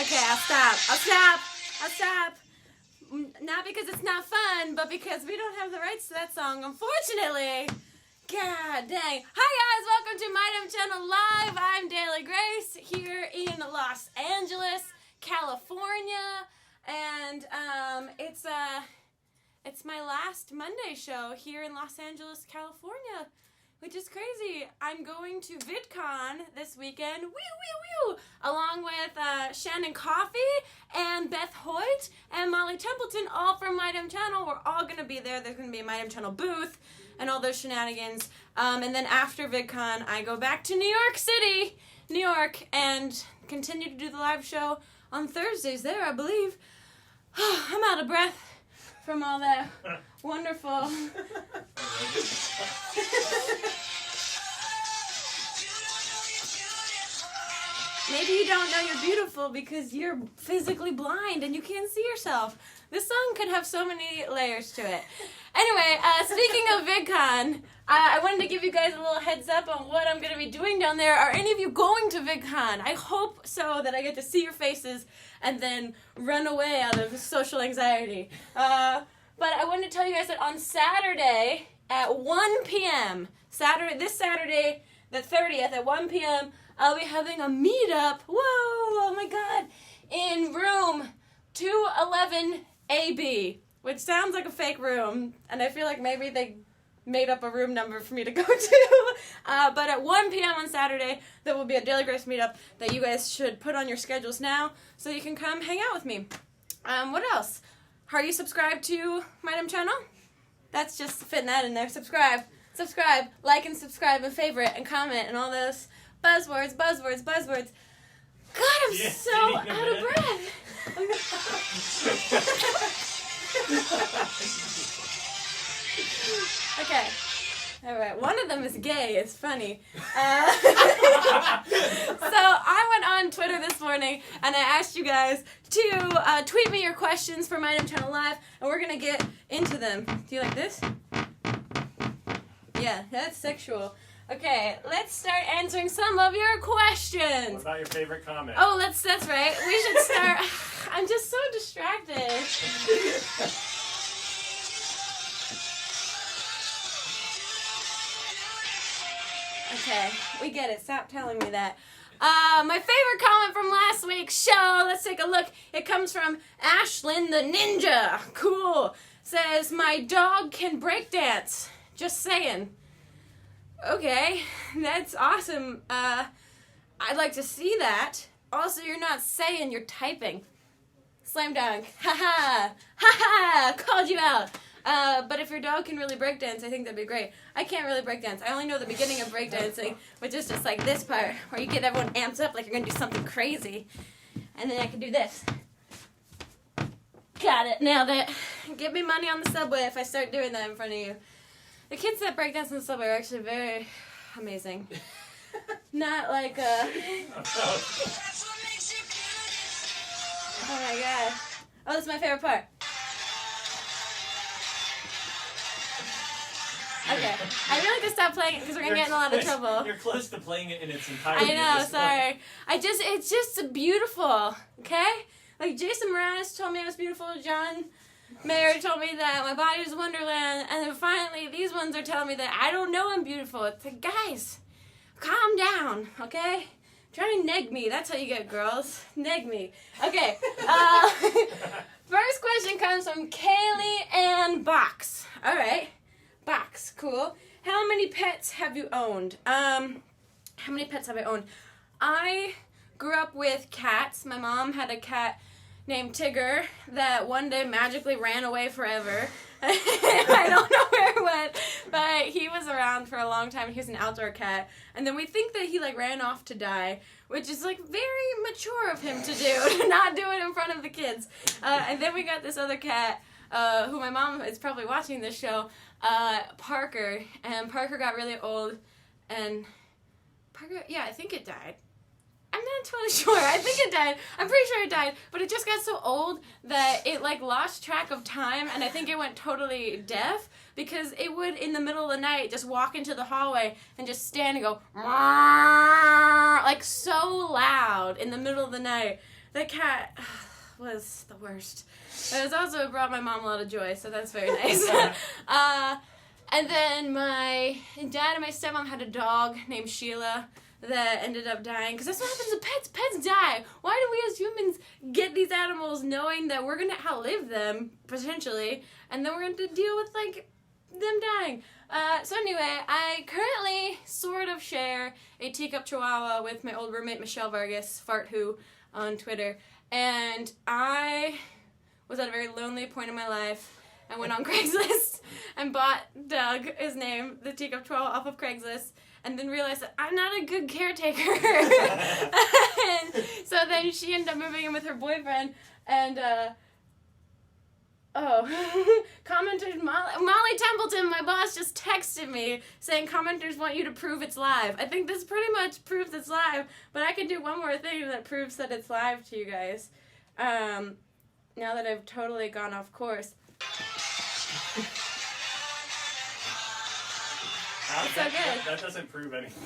Okay, I'll stop. Not because it's not fun, but because we don't have the rights to that song, unfortunately. God dang. Hi guys, welcome to Meetup Channel Live. I'm DailyGrace here in Los Angeles, California, and it's my last Monday show here in Los Angeles, California, which is crazy. I'm going to VidCon this weekend, along with Shannon Coffey and Beth Hoyt and Molly Templeton, all from Meetup Channel. We're all going to be there. There's going to be a Meetup Channel booth and all those shenanigans. And then after VidCon, I go back to New York City, New York, and continue to do the live show on Thursdays there, I believe. I'm out of breath from all that wonderful... Maybe you don't know you're beautiful because you're physically blind and you can't see yourself. This song could have so many layers to it. Anyway, speaking of VidCon, I wanted to give you guys a little heads up on what I'm going to be doing down there. Are any of you going to VidCon? I hope so, that I get to see your faces and then run away out of social anxiety. But I wanted to tell you guys that on Saturday at 1 p.m., this Saturday, the 30th at 1 p.m., I'll be having a meetup, oh my god, in room 211 AB, which sounds like a fake room, and I feel like maybe they made up a room number for me to go to. But at 1 p.m. on Saturday, there will be a DailyGrace meetup that you guys should put on your schedules now so you can come hang out with me. What else? Are you subscribed to Meetup Channel? That's just fitting that in there. Subscribe, like and subscribe and favorite and comment and all those buzzwords. God, I'm so out of breath. Okay. All right. One of them is gay. It's funny. So I went on Twitter this morning and I asked you guys to tweet me your questions for Meetup Channel Live, and we're gonna get into them. Do you like this? Yeah, that's sexual. Okay, let's start answering some of your questions. What about your favorite comment? Oh, that's right. We should start. I'm just so distracted. Okay, we get it. Stop telling me that. My favorite comment from last week's show, let's take a look. It comes from Ashlyn the Ninja. Cool. Says, my dog can breakdance. Just saying. Okay, that's awesome. I'd like to see that. Also, you're not saying, you're typing. Slam dunk. Ha-ha, called you out. But if your dog can really breakdance, I think that'd be great. I can't really breakdance. I only know the beginning of breakdancing, which is just like this part, where you get everyone amped up like you're going to do something crazy. And then I can do this. Got it, nailed it. Give me money on the subway if I start doing that in front of you. The kids that break dance in the subway are actually very amazing. Not like, oh my god. Oh, this is my favorite part. Okay. I really have to stop playing it because we're going to get in a lot of trouble. You're close to playing it in its entirety. I know, sorry. It's just beautiful, okay? Like, Jason Mraz told me I was beautiful. John Mayer told me that my body was a wonderland, and then finally these ones are telling me that I don't know I'm beautiful. It's like, guys, calm down, okay? Try to neg me. That's how you get girls. Neg me. Okay. First question comes from Kaylee Ann Box. All right. Box. Cool. How many pets have you owned? How many pets have I owned? I grew up with cats. My mom had a cat named Tigger that one day magically ran away forever. I don't know where it went, but he was around for a long time. He was an outdoor cat. And then we think that he ran off to die, which is very mature of him to do, to not do it in front of the kids. And then we got this other cat, who my mom is probably watching this show, Parker. And Parker got really old, and Parker, I think it died. I'm not totally sure. I think it died. I'm pretty sure it died, but it just got so old that it lost track of time, and I think it went totally deaf because it would, in the middle of the night, just walk into the hallway and just stand and go, so loud in the middle of the night The cat was the worst. It was also brought my mom a lot of joy, so that's very nice. And then my dad and my stepmom had a dog named Sheila that ended up dying. Because that's what happens with pets. Pets die. Why do we as humans get these animals knowing that we're going to outlive them, potentially, and then we're going to deal with, like, them dying? So anyway, I currently sort of share a teacup chihuahua with my old roommate, Michelle Vargas, FartWho, on Twitter. And I was at a very lonely point in my life. I went on Craigslist and bought Doug, his name, the teacup chihuahua, off of Craigslist, and then realized that I'm not a good caretaker. And so then she ended up moving in with her boyfriend, and commenters Molly Templeton, my boss, just texted me saying commenters want you to prove it's live. I think this pretty much proves it's live, but I can do one more thing that proves that it's live to you guys. Now that I've totally gone off course. So good. That doesn't prove anything.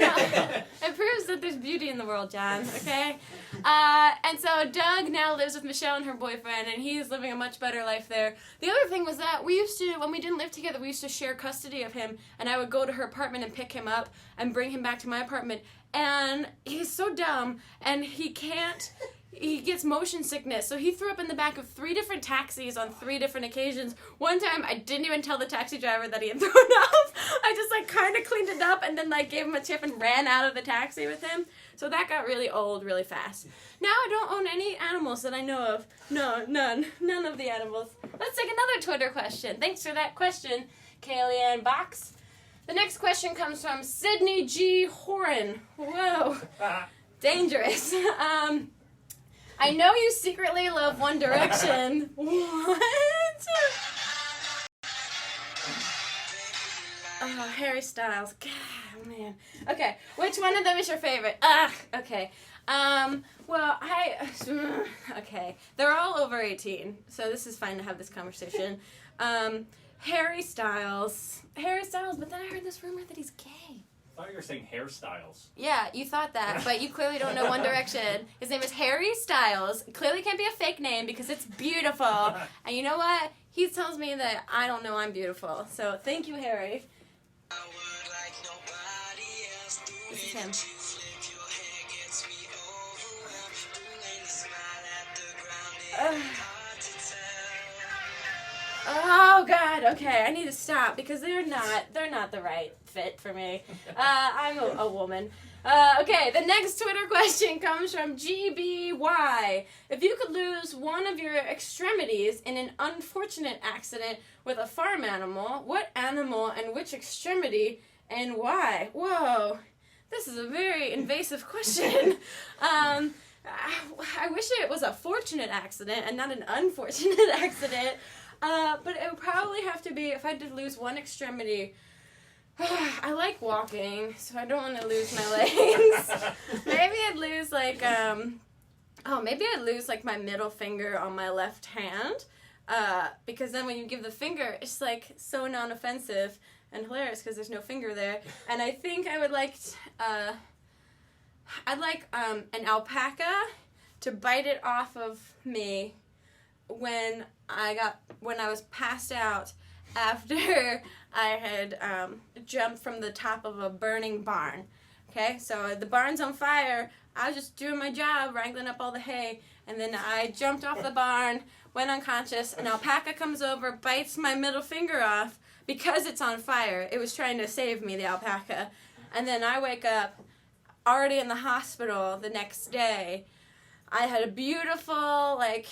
No, it proves that there's beauty in the world, John, okay? And so Doug now lives with Michelle and her boyfriend, and he's living a much better life there. The other thing was that we used to, when we didn't live together, we used to share custody of him, and I would go to her apartment and pick him up and bring him back to my apartment. And he's so dumb, and he gets motion sickness, so he threw up in the back of 3 different taxis on 3 different occasions. One time, I didn't even tell the taxi driver that he had thrown up. I just, like, kind of cleaned it up and then, like, gave him a tip and ran out of the taxi with him. So that got really old really fast. Now I don't own any animals that I know of. No, none. None of the animals. Let's take another Twitter question. Thanks for that question, Kayleigh Box. The next question comes from Sydney G. Horan. Whoa. Dangerous. I know you secretly love One Direction. What? Oh, Harry Styles. God, man. Okay, which one of them is your favorite? Okay. Well, okay. They're all over 18, so this is fine to have this conversation. Harry Styles, but then I heard this rumor that he's gay. I thought you were saying hairstyles. Yeah, you thought that, but you clearly don't know One Direction. His name is Harry Styles. Clearly can't be a fake name because it's beautiful. And you know what? He tells me that I don't know I'm beautiful. So thank you, Harry. This is him. Oh God! Okay, I need to stop because they're not the right fit for me. I'm a woman. Okay, the next Twitter question comes from GBY. If you could lose one of your extremities in an unfortunate accident with a farm animal, what animal and which extremity and why? Whoa, this is a very invasive question. I wish it was a fortunate accident and not an unfortunate accident. But it would probably have to be, if I did lose one extremity, I like walking, so I don't want to lose my legs. Maybe I'd lose, like, my middle finger on my left hand, because then when you give the finger, it's, like, so non-offensive and hilarious because there's no finger there. And I think I would like, I'd like, an alpaca to bite it off of me when I was passed out after I had jumped from the top of a burning barn. Okay, so the barn's on fire. I was just doing my job, wrangling up all the hay, and then I jumped off the barn, went unconscious, an alpaca comes over, bites my middle finger off because it's on fire. It was trying to save me, the alpaca. And then I wake up already in the hospital the next day. I had a beautiful, like,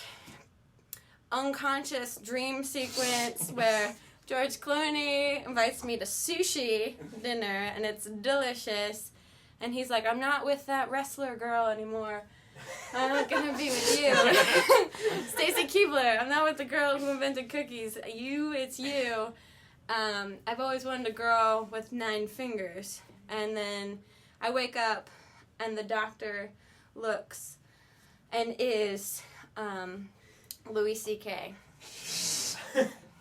unconscious dream sequence where George Clooney invites me to sushi dinner, and it's delicious. And he's like, I'm not with that wrestler girl anymore. I'm not going to be with you. Stacy Keibler, I'm not with the girl who invented cookies. It's you. I've always wanted a girl with 9 fingers. And then I wake up, and the doctor looks and is Louis C.K.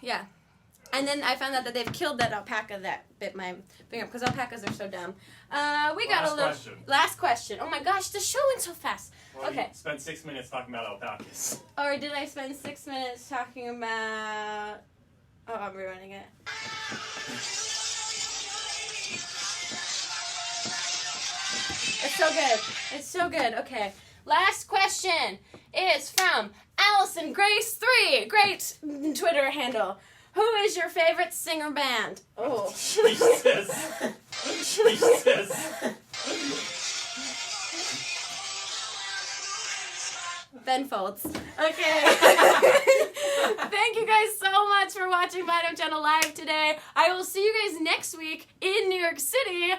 Yeah. And then I found out that they've killed that alpaca that bit my finger because alpacas are so dumb. We got a little question. last question. Oh my gosh, the show went so fast. Well, Okay. You spent 6 minutes talking about alpacas. Or did I spend 6 minutes talking about? Oh, I'm rerunning it. It's so good. It's so good. Okay. Last question is from Allison Grace 3. Great Twitter handle. Who is your favorite singer band? Oh. Jesus. Jesus. Ben Folds. Okay. Thank you guys so much for watching Mydam Channel Live today. I will see you guys next week in New York City.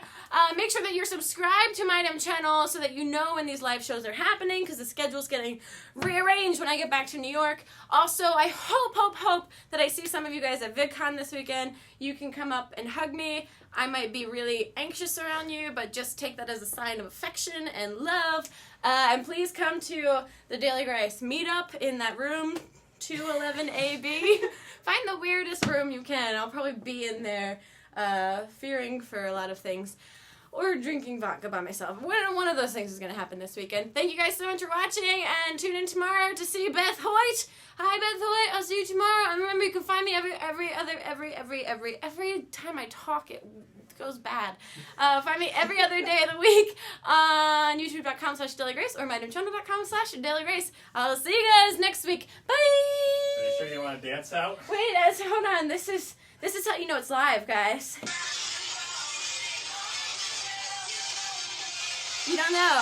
Make sure that you're subscribed to Mydam Channel so that you know when these live shows are happening because the schedule's getting rearranged when I get back to New York. Also, I hope that I see some of you guys at VidCon this weekend. You can come up and hug me. I might be really anxious around you, but just take that as a sign of affection and love. And please come to the DailyGrace Meetup in that room, 211AB. Find the weirdest room you can. I'll probably be in there fearing for a lot of things. Or drinking vodka by myself. One of those things is going to happen this weekend. Thank you guys so much for watching, and tune in tomorrow to see Beth Hoyt. Hi, Beth Hoyt. I'll see you tomorrow. And remember, you can find me every time I talk, it goes bad. Find me every other day of the week on youtube.com/DailyGrace or mydamnchannel.com/DailyGrace. I'll see you guys next week. Bye! Are you sure you want to dance out? Wait, hold on. This is how you know it's live, guys. You don't know.